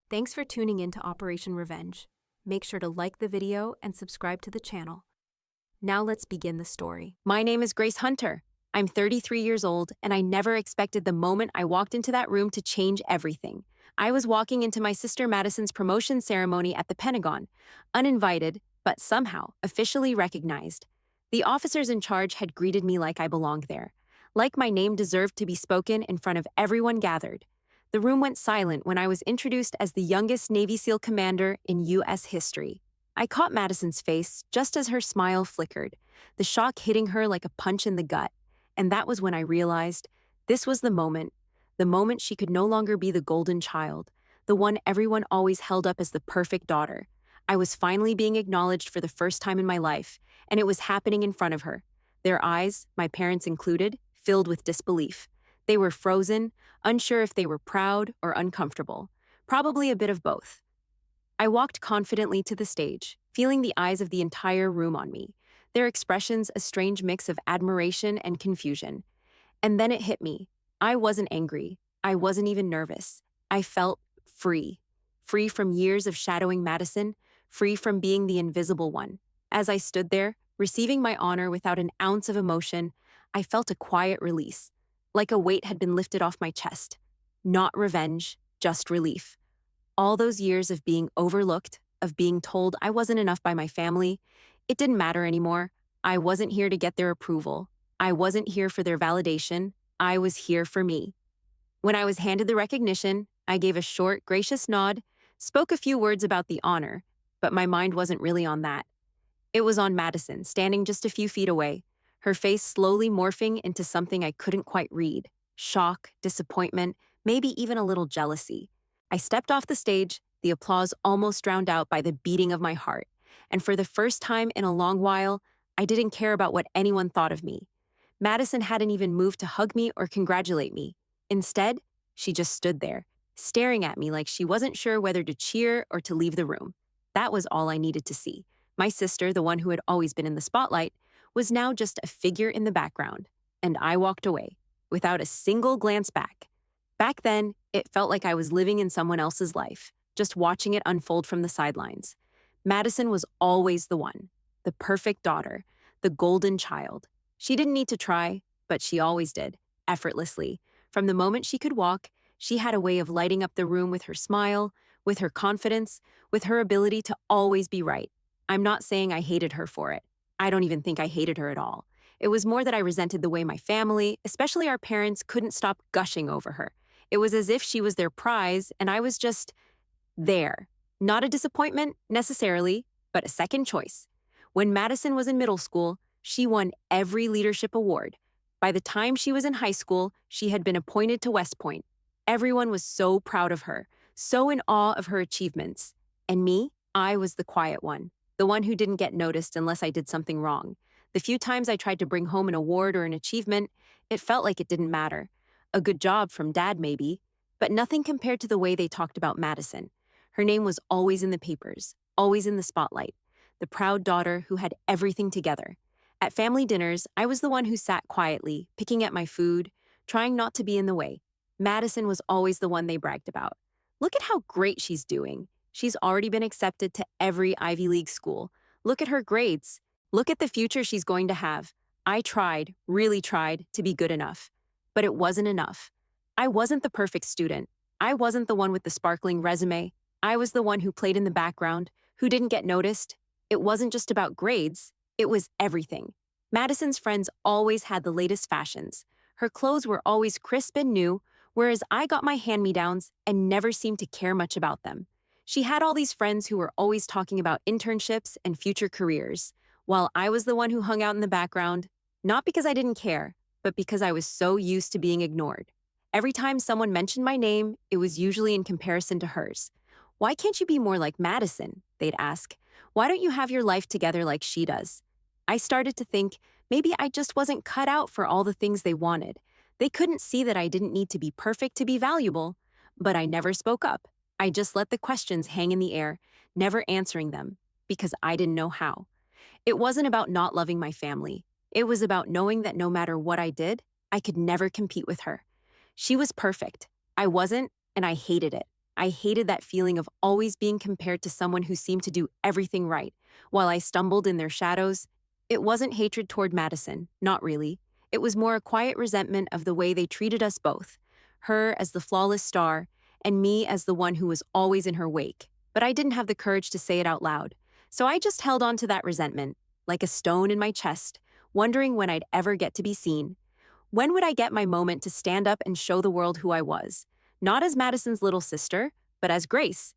Thanks for tuning in to Operation Revenge. Make sure to like the video and subscribe to the channel. Now let's begin the story. My name is Grace Hunter. I'm 33 years old, and I never expected the moment I walked into that room to change everything. I was walking into my sister Madison's promotion ceremony at the Pentagon, uninvited, but somehow officially recognized. The officers in charge had greeted me like I belonged there, like my name deserved to be spoken in front of everyone gathered. The room went silent when I was introduced as the youngest Navy SEAL commander in U.S. history. I caught Madison's face just as her smile flickered, the shock hitting her like a punch in the gut. And that was when I realized this was the moment she could no longer be the golden child, the one everyone always held up as the perfect daughter. I was finally being acknowledged for the first time in my life, and it was happening in front of her. Their eyes, my parents included, filled with disbelief. They were frozen, unsure if they were proud or uncomfortable, probably a bit of both. I walked confidently to the stage, feeling the eyes of the entire room on me, their expressions a strange mix of admiration and confusion. And then it hit me. I wasn't angry. I wasn't even nervous. I felt free. Free from years of shadowing Madison, free from being the invisible one. As I stood there, receiving my honor without an ounce of emotion, I felt a quiet release, like a weight had been lifted off my chest. Not revenge, just relief. All those years of being overlooked, of being told I wasn't enough by my family, it didn't matter anymore. I wasn't here to get their approval. I wasn't here for their validation. I was here for me. When I was handed the recognition, I gave a short, gracious nod, spoke a few words about the honor, but my mind wasn't really on that. It was on Madison, standing just a few feet away, her face slowly morphing into something I couldn't quite read. Shock, disappointment, maybe even a little jealousy. I stepped off the stage, the applause almost drowned out by the beating of my heart. And for the first time in a long while, I didn't care about what anyone thought of me. Madison hadn't even moved to hug me or congratulate me. Instead, she just stood there, staring at me like she wasn't sure whether to cheer or to leave the room. That was all I needed to see. My sister, the one who had always been in the spotlight, was now just a figure in the background. And I walked away, without a single glance back. Back then, it felt like I was living in someone else's life, just watching it unfold from the sidelines. Madison was always the one, the perfect daughter, the golden child. She didn't need to try, but she always did, effortlessly. From the moment she could walk, she had a way of lighting up the room with her smile, with her confidence, with her ability to always be right. I'm not saying I hated her for it. I don't even think I hated her at all. It was more that I resented the way my family, especially our parents, couldn't stop gushing over her. It was as if she was their prize, and I was just there. Not a disappointment, necessarily, but a second choice. When Madison was in middle school, she won every leadership award. By the time she was in high school, she had been appointed to West Point. Everyone was so proud of her, so in awe of her achievements. And me, I was the quiet one, the one who didn't get noticed unless I did something wrong. The few times I tried to bring home an award or an achievement, it felt like it didn't matter. A good job from Dad, maybe, but nothing compared to the way they talked about Madison. Her name was always in the papers, always in the spotlight, the proud daughter who had everything together. At family dinners, I was the one who sat quietly, picking at my food, trying not to be in the way. Madison was always the one they bragged about. Look at how great she's doing. She's already been accepted to every Ivy League school. Look at her grades. Look at the future she's going to have. I tried, really tried, to be good enough. But it wasn't enough. I wasn't the perfect student. I wasn't the one with the sparkling resume. I was the one who played in the background, who didn't get noticed. It wasn't just about grades. It was everything. Madison's friends always had the latest fashions. Her clothes were always crisp and new, whereas I got my hand-me-downs and never seemed to care much about them. She had all these friends who were always talking about internships and future careers, while I was the one who hung out in the background, not because I didn't care, but because I was so used to being ignored. Every time someone mentioned my name, it was usually in comparison to hers. "Why can't you be more like Madison?" they'd ask. "Why don't you have your life together like she does?" I started to think maybe I just wasn't cut out for all the things they wanted. They couldn't see that I didn't need to be perfect to be valuable, but I never spoke up. I just let the questions hang in the air, never answering them, because I didn't know how. It wasn't about not loving my family. It was about knowing that no matter what I did, I could never compete with her. She was perfect. I wasn't, and I hated it. I hated that feeling of always being compared to someone who seemed to do everything right, while I stumbled in their shadows. It wasn't hatred toward Madison, not really. It was more a quiet resentment of the way they treated us both, her as the flawless star, and me as the one who was always in her wake. But I didn't have the courage to say it out loud, so I just held on to that resentment, like a stone in my chest, wondering when I'd ever get to be seen. When would I get my moment to stand up and show the world who I was? Not as Madison's little sister, but as Grace.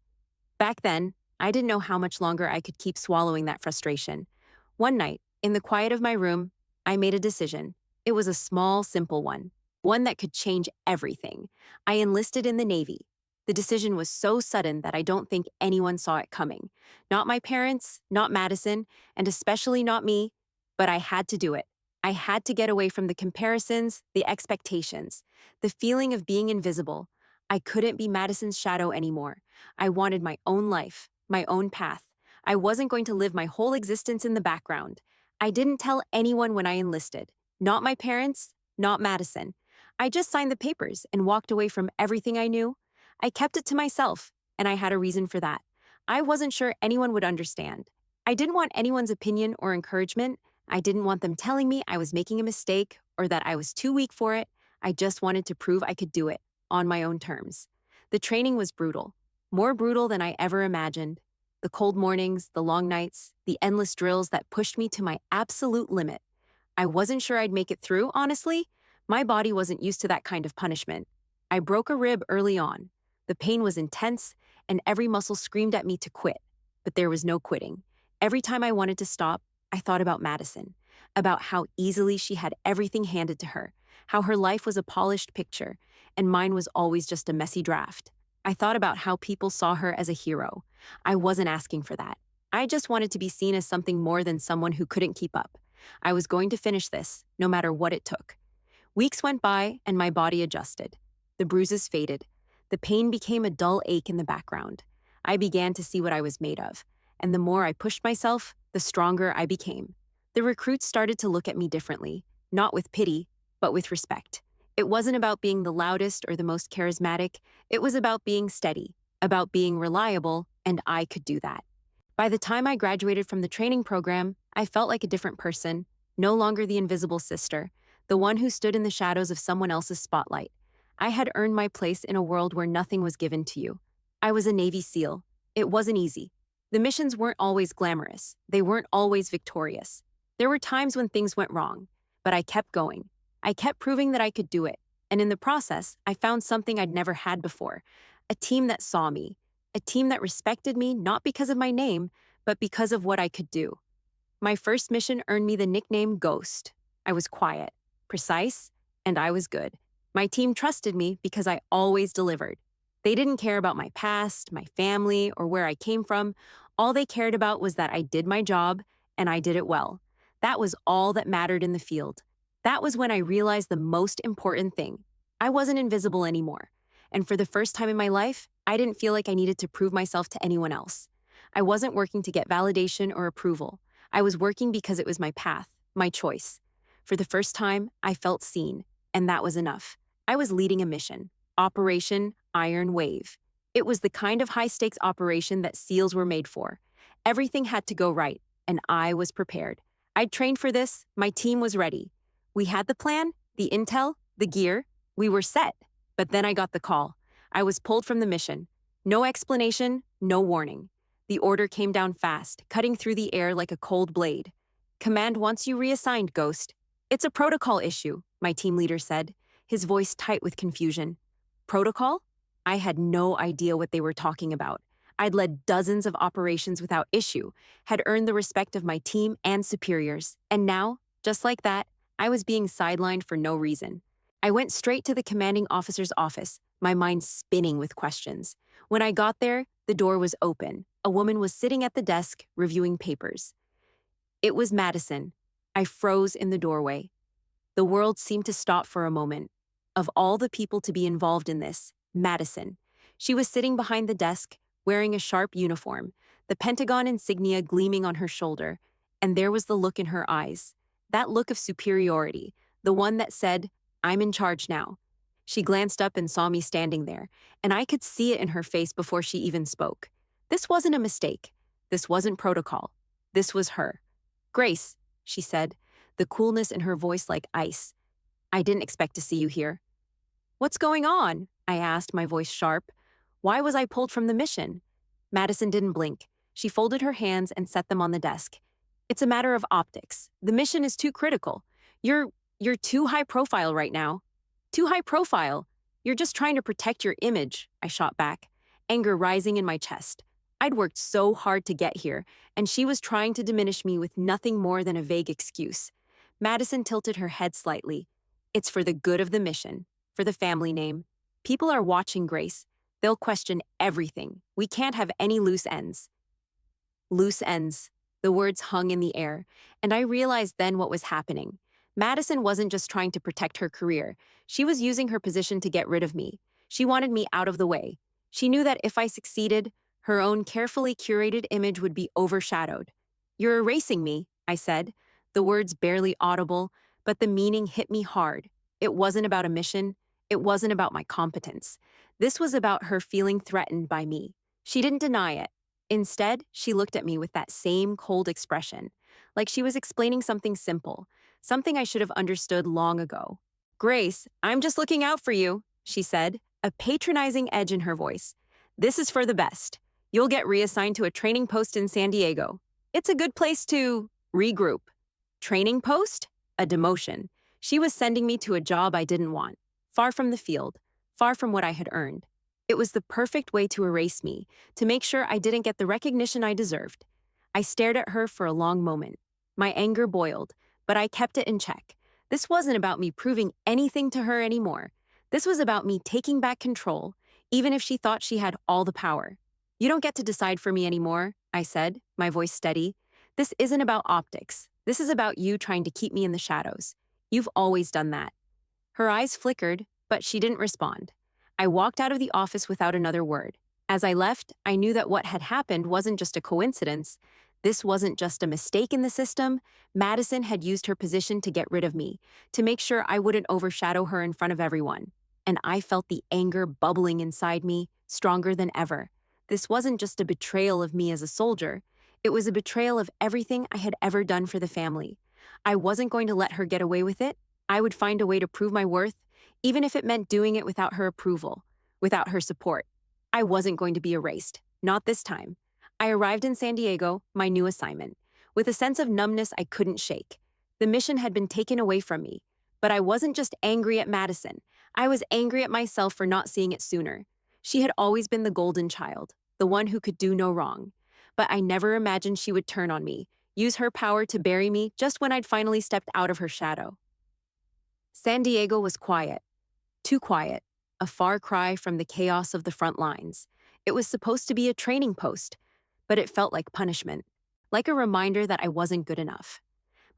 Back then, I didn't know how much longer I could keep swallowing that frustration. One night, in the quiet of my room, I made a decision. It was a small, simple one that could change everything. I enlisted in the Navy. The decision was so sudden that I don't think anyone saw it coming. Not my parents, not Madison, and especially not me, but I had to do it. I had to get away from the comparisons, the expectations, the feeling of being invisible. I couldn't be Madison's shadow anymore. I wanted my own life, my own path. I wasn't going to live my whole existence in the background. I didn't tell anyone when I enlisted. Not my parents, not Madison. I just signed the papers and walked away from everything I knew. I kept it to myself, and I had a reason for that. I wasn't sure anyone would understand. I didn't want anyone's opinion or encouragement. I didn't want them telling me I was making a mistake or that I was too weak for it. I just wanted to prove I could do it on my own terms. The training was brutal, more brutal than I ever imagined. The cold mornings, the long nights, the endless drills that pushed me to my absolute limit. I wasn't sure I'd make it through, honestly. My body wasn't used to that kind of punishment. I broke a rib early on. The pain was intense, and every muscle screamed at me to quit. But there was no quitting. Every time I wanted to stop, I thought about Madison, about how easily she had everything handed to her, how her life was a polished picture, and mine was always just a messy draft. I thought about how people saw her as a hero. I wasn't asking for that. I just wanted to be seen as something more than someone who couldn't keep up. I was going to finish this, no matter what it took. Weeks went by, and my body adjusted. The bruises faded. The pain became a dull ache in the background. I began to see what I was made of, and the more I pushed myself, the stronger I became. The recruits started to look at me differently, not with pity, but with respect. It wasn't about being the loudest or the most charismatic. It was about being steady, about being reliable, and I could do that. By the time I graduated from the training program, I felt like a different person, no longer the invisible sister, the one who stood in the shadows of someone else's spotlight. I had earned my place in a world where nothing was given to you. I was a Navy SEAL. It wasn't easy. The missions weren't always glamorous. They weren't always victorious. There were times when things went wrong, but I kept going. I kept proving that I could do it, and in the process, I found something I'd never had before, a team that saw me, a team that respected me not because of my name, but because of what I could do. My first mission earned me the nickname Ghost. I was quiet, precise, and I was good. My team trusted me because I always delivered. They didn't care about my past, my family, or where I came from. All they cared about was that I did my job, and I did it well. That was all that mattered in the field. That was when I realized the most important thing. I wasn't invisible anymore. And for the first time in my life, I didn't feel like I needed to prove myself to anyone else. I wasn't working to get validation or approval. I was working because it was my path, my choice. For the first time, I felt seen, and that was enough. I was leading a mission, Operation Iron Wave. It was the kind of high-stakes operation that SEALs were made for. Everything had to go right, and I was prepared. I'd trained for this, my team was ready. We had the plan, the intel, the gear. We were set. But then I got the call. I was pulled from the mission. No explanation, no warning. The order came down fast, cutting through the air like a cold blade. Command wants you reassigned, Ghost. It's a protocol issue, my team leader said, his voice tight with confusion. Protocol? I had no idea what they were talking about. I'd led dozens of operations without issue, had earned the respect of my team and superiors, and now, just like that, I was being sidelined for no reason. I went straight to the commanding officer's office, my mind spinning with questions. When I got there, the door was open. A woman was sitting at the desk, reviewing papers. It was Madison. I froze in the doorway. The world seemed to stop for a moment. Of all the people to be involved in this, Madison. She was sitting behind the desk, wearing a sharp uniform, the Pentagon insignia gleaming on her shoulder, and there was the look in her eyes. That look of superiority, the one that said, "I'm in charge now." She glanced up and saw me standing there, and I could see it in her face before she even spoke. This wasn't a mistake. This wasn't protocol. This was her. "Grace," she said, the coolness in her voice like ice. "I didn't expect to see you here." "What's going on?" I asked, my voice sharp. Why was I pulled from the mission? Madison didn't blink. She folded her hands and set them on the desk. "It's a matter of optics. The mission is too critical. You're too high profile right now." "Too high profile? You're just trying to protect your image," I shot back, anger rising in my chest. I'd worked so hard to get here, and she was trying to diminish me with nothing more than a vague excuse. Madison tilted her head slightly. "It's for the good of the mission, for the family name. People are watching, Grace. They'll question everything. We can't have any loose ends." Loose ends. The words hung in the air, and I realized then what was happening. Madison wasn't just trying to protect her career. She was using her position to get rid of me. She wanted me out of the way. She knew that if I succeeded, her own carefully curated image would be overshadowed. "You're erasing me," I said, the words barely audible, but the meaning hit me hard. It wasn't about a mission. It wasn't about my competence. This was about her feeling threatened by me. She didn't deny it. Instead, she looked at me with that same cold expression, like she was explaining something simple, something I should have understood long ago. "Grace, I'm just looking out for you," she said, a patronizing edge in her voice. "This is for the best. You'll get reassigned to a training post in San Diego. It's a good place to regroup." Training post? A demotion. She was sending me to a job I didn't want, far from the field, far from what I had earned. It was the perfect way to erase me, to make sure I didn't get the recognition I deserved. I stared at her for a long moment. My anger boiled, but I kept it in check. This wasn't about me proving anything to her anymore. This was about me taking back control, even if she thought she had all the power. "You don't get to decide for me anymore," I said, my voice steady. "This isn't about optics. This is about you trying to keep me in the shadows. You've always done that." Her eyes flickered, but she didn't respond. I walked out of the office without another word. As I left, I knew that what had happened wasn't just a coincidence. This wasn't just a mistake in the system. Madison had used her position to get rid of me, to make sure I wouldn't overshadow her in front of everyone. And I felt the anger bubbling inside me, stronger than ever. This wasn't just a betrayal of me as a soldier. It was a betrayal of everything I had ever done for the family. I wasn't going to let her get away with it. I would find a way to prove my worth, even if it meant doing it without her approval, without her support. I wasn't going to be erased, not this time. I arrived in San Diego, my new assignment, with a sense of numbness I couldn't shake. The mission had been taken away from me, but I wasn't just angry at Madison. I was angry at myself for not seeing it sooner. She had always been the golden child, the one who could do no wrong. But I never imagined she would turn on me, use her power to bury me just when I'd finally stepped out of her shadow. San Diego was quiet. Too quiet, a far cry from the chaos of the front lines. It was supposed to be a training post, but it felt like punishment, like a reminder that I wasn't good enough.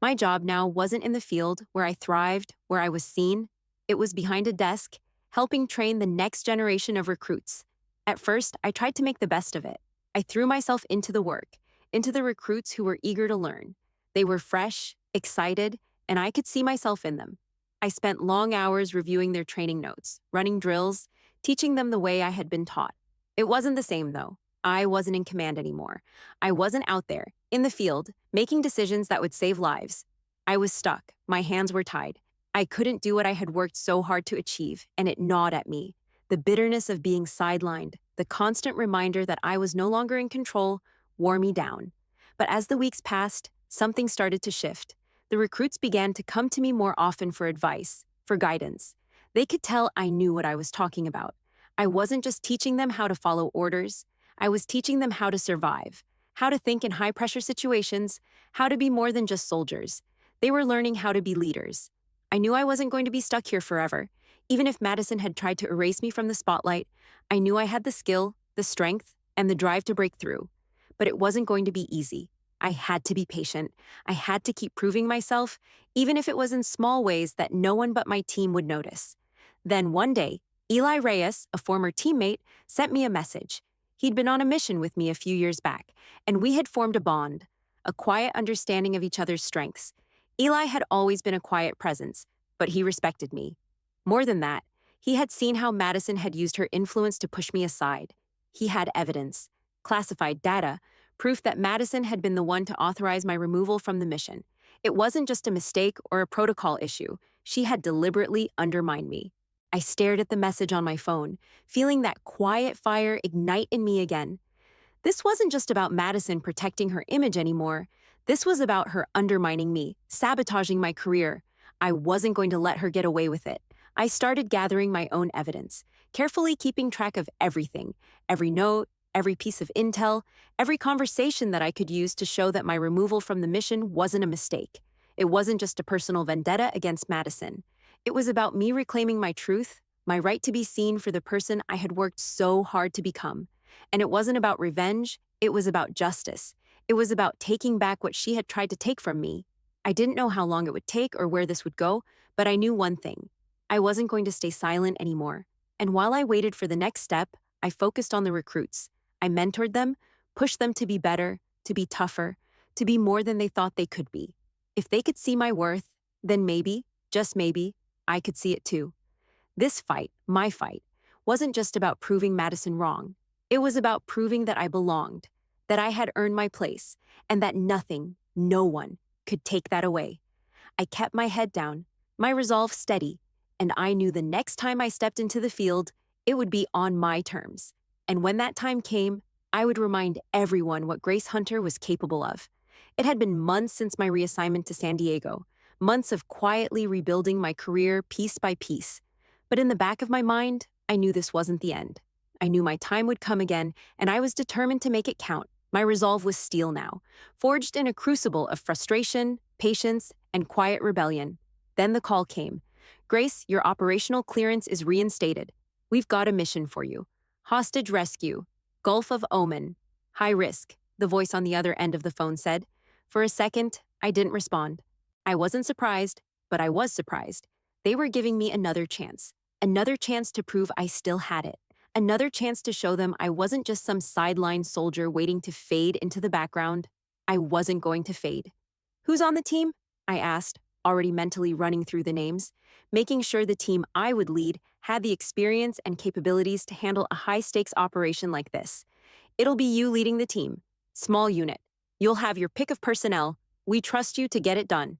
My job now wasn't in the field where I thrived, where I was seen. It was behind a desk, helping train the next generation of recruits. At first, I tried to make the best of it. I threw myself into the work, into the recruits who were eager to learn. They were fresh, excited, and I could see myself in them. I spent long hours reviewing their training notes, running drills, teaching them the way I had been taught. It wasn't the same, though. I wasn't in command anymore. I wasn't out there, in the field, making decisions that would save lives. I was stuck. My hands were tied. I couldn't do what I had worked so hard to achieve, and it gnawed at me. The bitterness of being sidelined, the constant reminder that I was no longer in control, wore me down. But as the weeks passed, something started to shift. The recruits began to come to me more often for advice, for guidance. They could tell I knew what I was talking about. I wasn't just teaching them how to follow orders. I was teaching them how to survive, how to think in high-pressure situations, how to be more than just soldiers. They were learning how to be leaders. I knew I wasn't going to be stuck here forever. Even if Madison had tried to erase me from the spotlight, I knew I had the skill, the strength, and the drive to break through. But it wasn't going to be easy. I had to be patient. I had to keep proving myself, even if it was in small ways that no one but my team would notice. Then one day, Eli Reyes, a former teammate, sent me a message. He'd been on a mission with me a few years back, and we had formed a bond, a quiet understanding of each other's strengths. Eli had always been a quiet presence, but he respected me. More than that, He had seen how Madison had used her influence to push me aside. He had evidence, classified data, proof that Madison had been the one to authorize my removal from the mission. It wasn't just a mistake or a protocol issue. She had deliberately undermined me. I stared at the message on my phone, feeling that quiet fire ignite in me again. This wasn't just about Madison protecting her image anymore. This was about her undermining me, sabotaging my career. I wasn't going to let her get away with it. I started gathering my own evidence, carefully keeping track of everything, every note, every piece of intel, every conversation that I could use to show that my removal from the mission wasn't a mistake. It wasn't just a personal vendetta against Madison. It was about me reclaiming my truth, my right to be seen for the person I had worked so hard to become. And it wasn't about revenge, it was about justice. It was about taking back what she had tried to take from me. I didn't know how long it would take or where this would go, but I knew one thing. I wasn't going to stay silent anymore. And while I waited for the next step, I focused on the recruits. I mentored them, pushed them to be better, to be tougher, to be more than they thought they could be. If they could see my worth, then maybe, just maybe, I could see it too. This fight, my fight, wasn't just about proving Madison wrong. It was about proving that I belonged, that I had earned my place, and that nothing, no one, could take that away. I kept my head down, my resolve steady, and I knew the next time I stepped into the field, it would be on my terms. And when that time came, I would remind everyone what Grace Hunter was capable of. It had been months since my reassignment to San Diego, months of quietly rebuilding my career piece by piece. But in the back of my mind, I knew this wasn't the end. I knew my time would come again, and I was determined to make it count. My resolve was steel now, forged in a crucible of frustration, patience, and quiet rebellion. Then the call came. Grace, your operational clearance is reinstated. We've got a mission for you. Hostage rescue. Gulf of Oman. High risk, the voice on the other end of the phone said. For a second, I didn't respond. I wasn't surprised, but I was surprised. They were giving me another chance to prove I still had it, another chance to show them I wasn't just some sideline soldier waiting to fade into the background. I wasn't going to fade. Who's on the team? I asked, already mentally running through the names, making sure the team I would lead had the experience and capabilities to handle a high-stakes operation like this. It'll be you leading the team. Small unit. You'll have your pick of personnel. We trust you to get it done.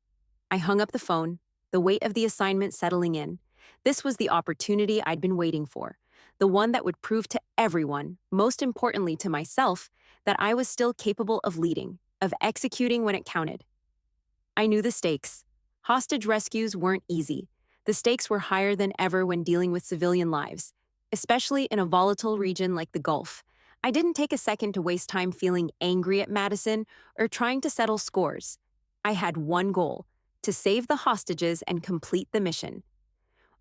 I hung up the phone, the weight of the assignment settling in. This was the opportunity I'd been waiting for, the one that would prove to everyone, most importantly to myself, that I was still capable of leading, of executing when it counted. I knew the stakes. Hostage rescues weren't easy. The stakes were higher than ever when dealing with civilian lives, especially in a volatile region like the Gulf. I didn't take a second to waste time feeling angry at Madison or trying to settle scores. I had one goal: to save the hostages and complete the mission.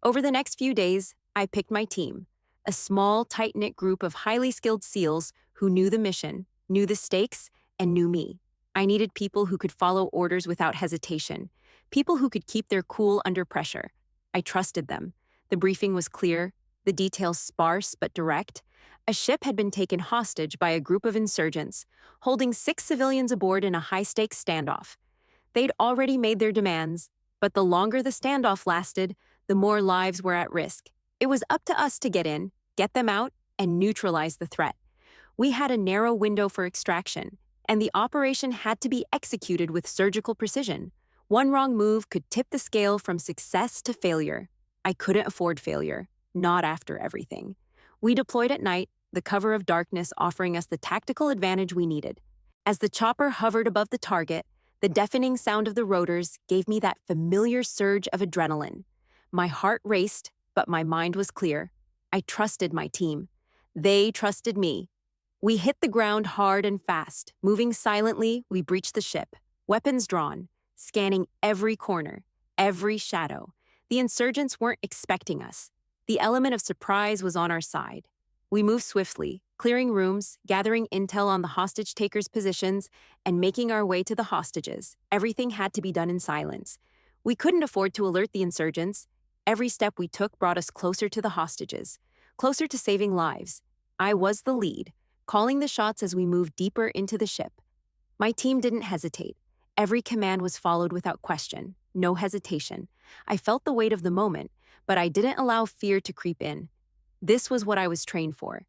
Over the next few days, I picked my team, a small, tight-knit group of highly skilled SEALs who knew the mission, knew the stakes, and knew me. I needed people who could follow orders without hesitation, people who could keep their cool under pressure. I trusted them. The briefing was clear, the details sparse but direct. A ship had been taken hostage by a group of insurgents, holding 6 civilians aboard in a high-stakes standoff. They'd already made their demands, but the longer the standoff lasted, the more lives were at risk. It was up to us to get in, get them out, and neutralize the threat. We had a narrow window for extraction, and the operation had to be executed with surgical precision. One wrong move could tip the scale from success to failure. I couldn't afford failure, not after everything. We deployed at night, the cover of darkness offering us the tactical advantage we needed. As the chopper hovered above the target, the deafening sound of the rotors gave me that familiar surge of adrenaline. My heart raced, but my mind was clear. I trusted my team. They trusted me. We hit the ground hard and fast. Moving silently, we breached the ship, weapons drawn, scanning every corner, every shadow. The insurgents weren't expecting us. The element of surprise was on our side. We moved swiftly, clearing rooms, gathering intel on the hostage takers' positions, and making our way to the hostages. Everything had to be done in silence. We couldn't afford to alert the insurgents. Every step we took brought us closer to the hostages, closer to saving lives. I was the lead, calling the shots as we moved deeper into the ship. My team didn't hesitate. Every command was followed without question, no hesitation. I felt the weight of the moment, but I didn't allow fear to creep in. This was what I was trained for.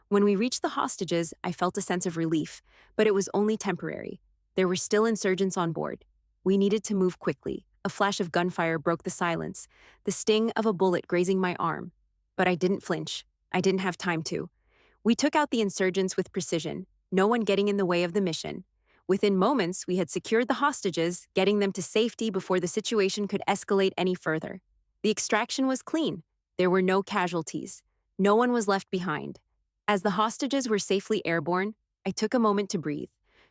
When we reached the hostages, I felt a sense of relief, but it was only temporary. There were still insurgents on board. We needed to move quickly. A flash of gunfire broke the silence, the sting of a bullet grazing my arm. But I didn't flinch. I didn't have time to. We took out the insurgents with precision, no one getting in the way of the mission. Within moments, we had secured the hostages, getting them to safety before the situation could escalate any further. The extraction was clean. There were no casualties. No one was left behind. As the hostages were safely airborne, I took a moment to breathe,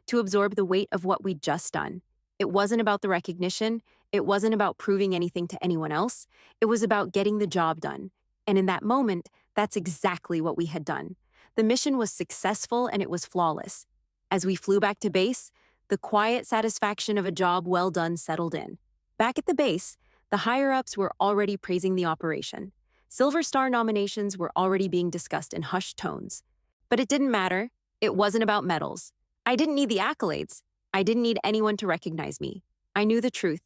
to absorb the weight of what we'd just done. It wasn't about the recognition. It wasn't about proving anything to anyone else. It was about getting the job done. And in that moment, that's exactly what we had done. The mission was successful and it was flawless. As we flew back to base, the quiet satisfaction of a job well done settled in. Back at the base, the higher-ups were already praising the operation. Silver Star nominations were already being discussed in hushed tones. But it didn't matter. It wasn't about medals. I didn't need the accolades. I didn't need anyone to recognize me. I knew the truth.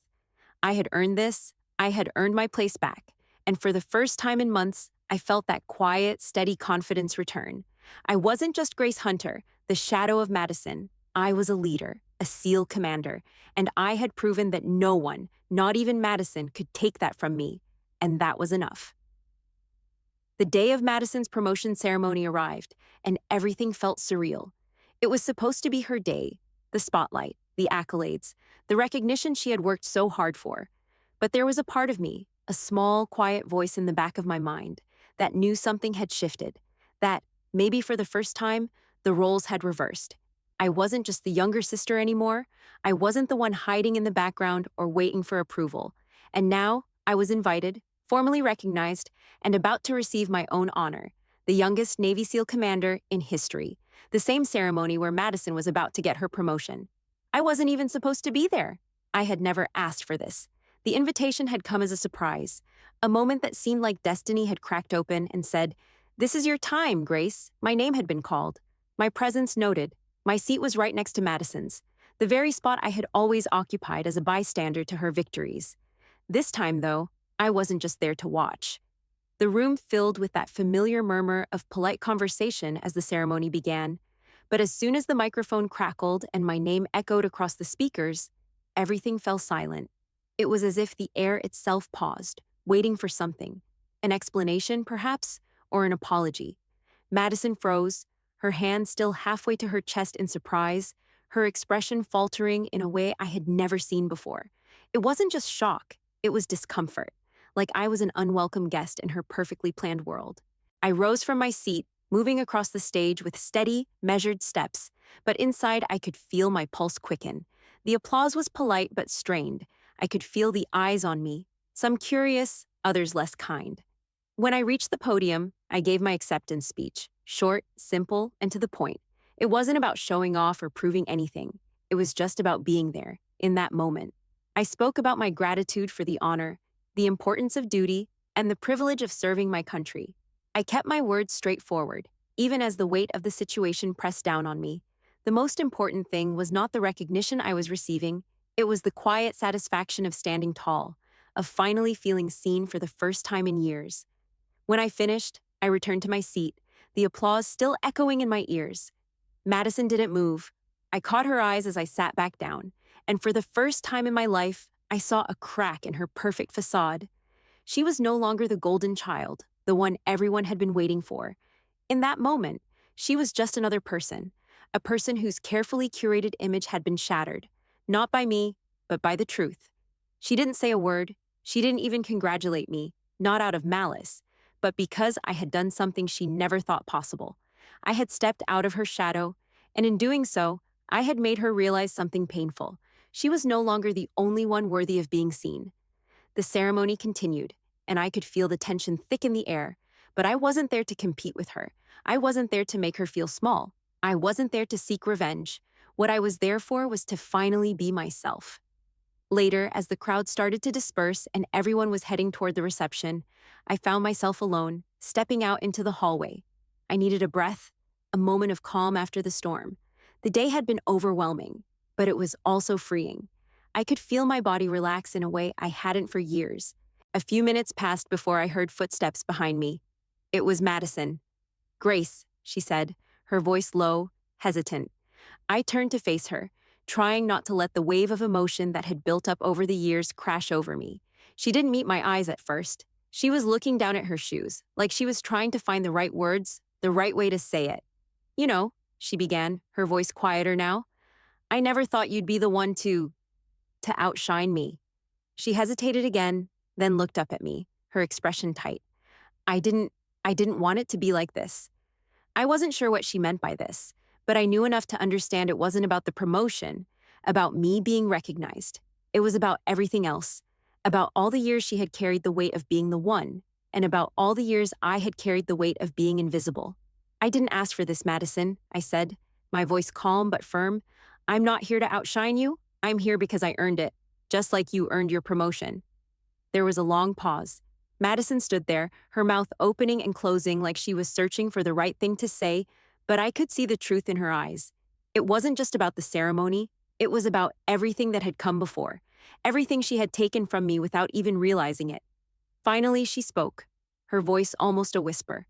I had earned this. I had earned my place back. And for the first time in months, I felt that quiet, steady confidence return. I wasn't just Grace Hunter, the shadow of Madison. I was a leader, a SEAL commander, and I had proven that no one, not even Madison, could take that from me. And that was enough. The day of Madison's promotion ceremony arrived, and everything felt surreal. It was supposed to be her day, the spotlight, the accolades, the recognition she had worked so hard for. But there was a part of me, a small, quiet voice in the back of my mind, that knew something had shifted, that, maybe for the first time, the roles had reversed. I wasn't just the younger sister anymore. I wasn't the one hiding in the background or waiting for approval. And now, I was invited, formally recognized, and about to receive my own honor, the youngest Navy SEAL commander in history, the same ceremony where Madison was about to get her promotion. I wasn't even supposed to be there. I had never asked for this. The invitation had come as a surprise, a moment that seemed like destiny had cracked open and said, "This is your time, Grace." My name had been called. My presence noted. My seat was right next to Madison's, the very spot I had always occupied as a bystander to her victories. This time, though, I wasn't just there to watch. The room filled with that familiar murmur of polite conversation as the ceremony began. But as soon as the microphone crackled and my name echoed across the speakers, everything fell silent. It was as if the air itself paused, waiting for something. An explanation, perhaps, or an apology. Madison froze, her hand still halfway to her chest in surprise, her expression faltering in a way I had never seen before. It wasn't just shock, it was discomfort, like I was an unwelcome guest in her perfectly planned world. I rose from my seat, moving across the stage with steady, measured steps, but inside I could feel my pulse quicken. The applause was polite but strained. I could feel the eyes on me, some curious, others less kind. When I reached the podium, I gave my acceptance speech, short, simple, and to the point. It wasn't about showing off or proving anything. It was just about being there, in that moment. I spoke about my gratitude for the honor, the importance of duty, and the privilege of serving my country. I kept my words straightforward, even as the weight of the situation pressed down on me. The most important thing was not the recognition I was receiving, it was the quiet satisfaction of standing tall, of finally feeling seen for the first time in years. When I finished, I returned to my seat, the applause still echoing in my ears. Madison didn't move. I caught her eyes as I sat back down, and for the first time in my life, I saw a crack in her perfect facade. She was no longer the golden child, the one everyone had been waiting for. In that moment, she was just another person, a person whose carefully curated image had been shattered, not by me, but by the truth. She didn't say a word. She didn't even congratulate me, not out of malice, but because I had done something she never thought possible. I had stepped out of her shadow, and in doing so, I had made her realize something painful. She was no longer the only one worthy of being seen. The ceremony continued, and I could feel the tension thick in the air, but I wasn't there to compete with her. I wasn't there to make her feel small. I wasn't there to seek revenge. What I was there for was to finally be myself. Later, as the crowd started to disperse and everyone was heading toward the reception, I found myself alone, stepping out into the hallway. I needed a breath, a moment of calm after the storm. The day had been overwhelming, but it was also freeing. I could feel my body relax in a way I hadn't for years. A few minutes passed before I heard footsteps behind me. It was Madison. "Grace," she said, her voice low, hesitant. I turned to face her, trying not to let the wave of emotion that had built up over the years crash over me. She didn't meet my eyes at first. She was looking down at her shoes, like she was trying to find the right words, the right way to say it. "You know," she began, her voice quieter now, "I never thought you'd be the one to outshine me." She hesitated again, then looked up at me, her expression tight. I didn't I didn't want it to be like this. I wasn't sure what she meant by this, but I knew enough to understand it wasn't about the promotion, about me being recognized. It was about everything else, about all the years she had carried the weight of being the one, and about all the years I had carried the weight of being invisible. "I didn't ask for this, Madison," I said, my voice calm but firm. "I'm not here to outshine you. I'm here because I earned it, just like you earned your promotion." There was a long pause. Madison stood there, her mouth opening and closing like she was searching for the right thing to say, but I could see the truth in her eyes. It wasn't just about the ceremony, it was about everything that had come before, everything she had taken from me without even realizing it. Finally, she spoke, her voice almost a whisper.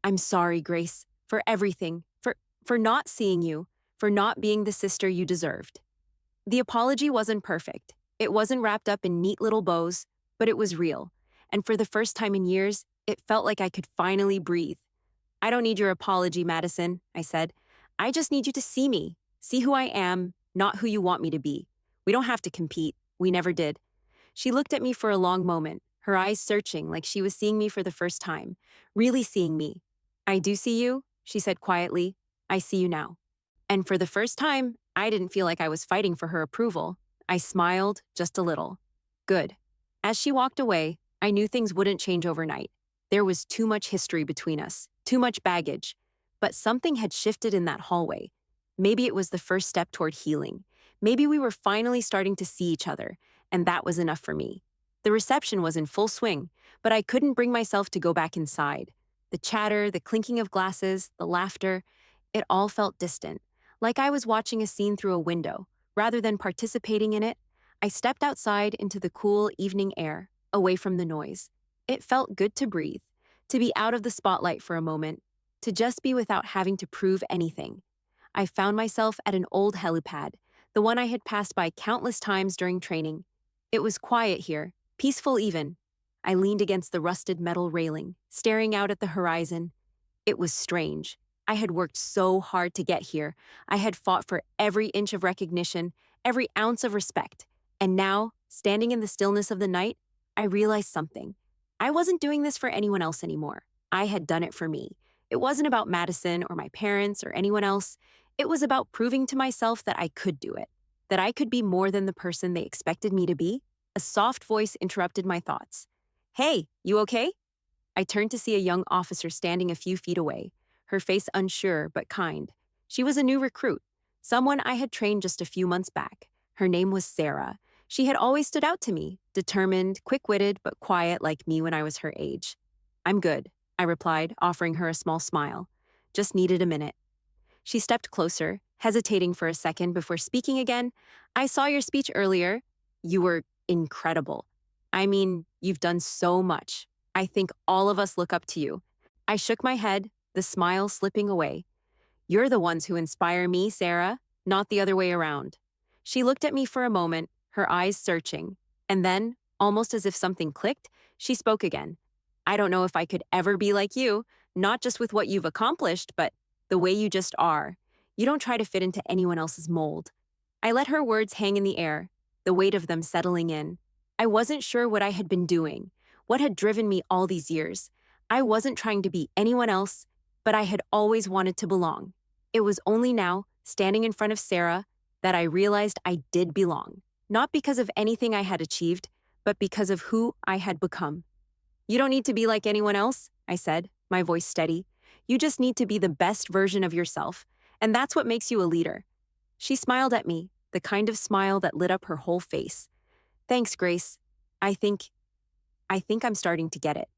"I'm sorry, Grace, for everything, for not seeing you, for not being the sister you deserved." The apology wasn't perfect. It wasn't wrapped up in neat little bows, but it was real. And for the first time in years, it felt like I could finally breathe. "I don't need your apology, Madison," I said. "I just need you to see me, see who I am, not who you want me to be. We don't have to compete. We never did." She looked at me for a long moment, her eyes searching like she was seeing me for the first time, really seeing me. "I do see you," she said quietly. "I see you now." And for the first time, I didn't feel like I was fighting for her approval. I smiled just a little. Good. As she walked away, I knew things wouldn't change overnight. There was too much history between us, too much baggage. But something had shifted in that hallway. Maybe it was the first step toward healing. Maybe we were finally starting to see each other, and that was enough for me. The reception was in full swing, but I couldn't bring myself to go back inside. The chatter, the clinking of glasses, the laughter, it all felt distant, like I was watching a scene through a window. Rather than participating in it, I stepped outside into the cool evening air, away from the noise. It felt good to breathe, to be out of the spotlight for a moment, to just be without having to prove anything. I found myself at an old helipad, the one I had passed by countless times during training. It was quiet here, peaceful even. I leaned against the rusted metal railing, staring out at the horizon. It was strange. I had worked so hard to get here. I had fought for every inch of recognition, every ounce of respect. And now, standing in the stillness of the night, I realized something. I wasn't doing this for anyone else anymore. I had done it for me. It wasn't about Madison or my parents or anyone else. It was about proving to myself that I could do it, that I could be more than the person they expected me to be. A soft voice interrupted my thoughts. "Hey, you okay?" I turned to see a young officer standing a few feet away, her face unsure but kind. She was a new recruit, someone I had trained just a few months back. Her name was Sarah. She had always stood out to me, determined, quick-witted, but quiet like me when I was her age. "I'm good," I replied, offering her a small smile. "Just needed a minute." She stepped closer, hesitating for a second before speaking again. "I saw your speech earlier. You were incredible. I mean, you've done so much. I think all of us look up to you." I shook my head, the smile slipping away. "You're the ones who inspire me, Sarah, not the other way around." She looked at me for a moment, her eyes searching, and then, almost as if something clicked, she spoke again. "I don't know if I could ever be like you, not just with what you've accomplished, but the way you just are. You don't try to fit into anyone else's mold." I let her words hang in the air, the weight of them settling in. I wasn't sure what I had been doing, what had driven me all these years. I wasn't trying to be anyone else, but I had always wanted to belong. It was only now, standing in front of Sarah, that I realized I did belong, not because of anything I had achieved, but because of who I had become. "You don't need to be like anyone else," I said, my voice steady. "You just need to be the best version of yourself, and that's what makes you a leader." She smiled at me, the kind of smile that lit up her whole face. "Thanks, Grace. I think I'm starting to get it."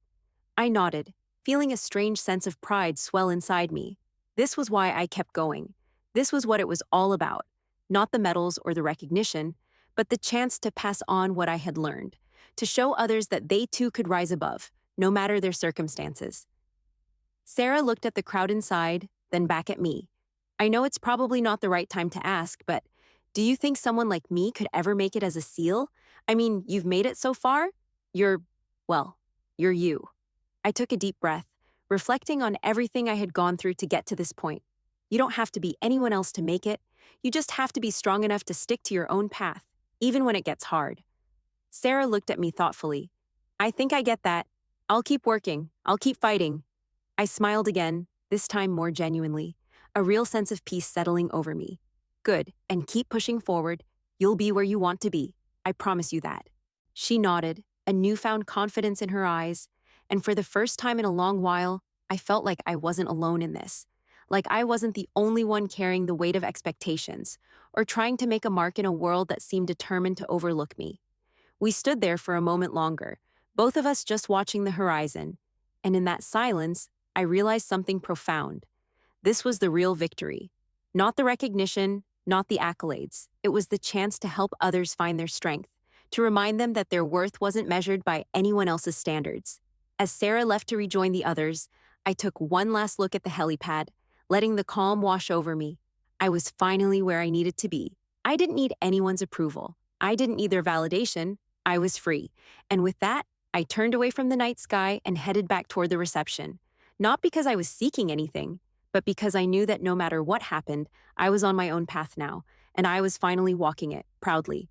I nodded, feeling a strange sense of pride swell inside me. This was why I kept going. This was what it was all about. Not the medals or the recognition, but the chance to pass on what I had learned, to show others that they too could rise above, no matter their circumstances. Sarah looked at the crowd inside, then back at me. I know it's probably not the right time to ask, but do you think someone like me could ever make it as a SEAL? I mean, you've made it so far? You're, well, you're you. I took a deep breath, reflecting on everything I had gone through to get to this point. You don't have to be anyone else to make it. You just have to be strong enough to stick to your own path, even when it gets hard. Sarah looked at me thoughtfully. I think I get that. I'll keep working. I'll keep fighting. I smiled again, this time more genuinely, a real sense of peace settling over me. Good, and keep pushing forward. You'll be where you want to be. I promise you that. She nodded, a newfound confidence in her eyes, and for the first time in a long while, I felt like I wasn't alone in this. Like I wasn't the only one carrying the weight of expectations, or trying to make a mark in a world that seemed determined to overlook me. We stood there for a moment longer, both of us just watching the horizon, and in that silence, I realized something profound. This was the real victory. Not the recognition, not the accolades. It was the chance to help others find their strength, to remind them that their worth wasn't measured by anyone else's standards. As Sarah left to rejoin the others, I took one last look at the helipad, letting the calm wash over me. I was finally where I needed to be. I didn't need anyone's approval. I didn't need their validation. I was free. And with that, I turned away from the night sky and headed back toward the reception. Not because I was seeking anything, but because I knew that no matter what happened, I was on my own path now, and I was finally walking it, proudly.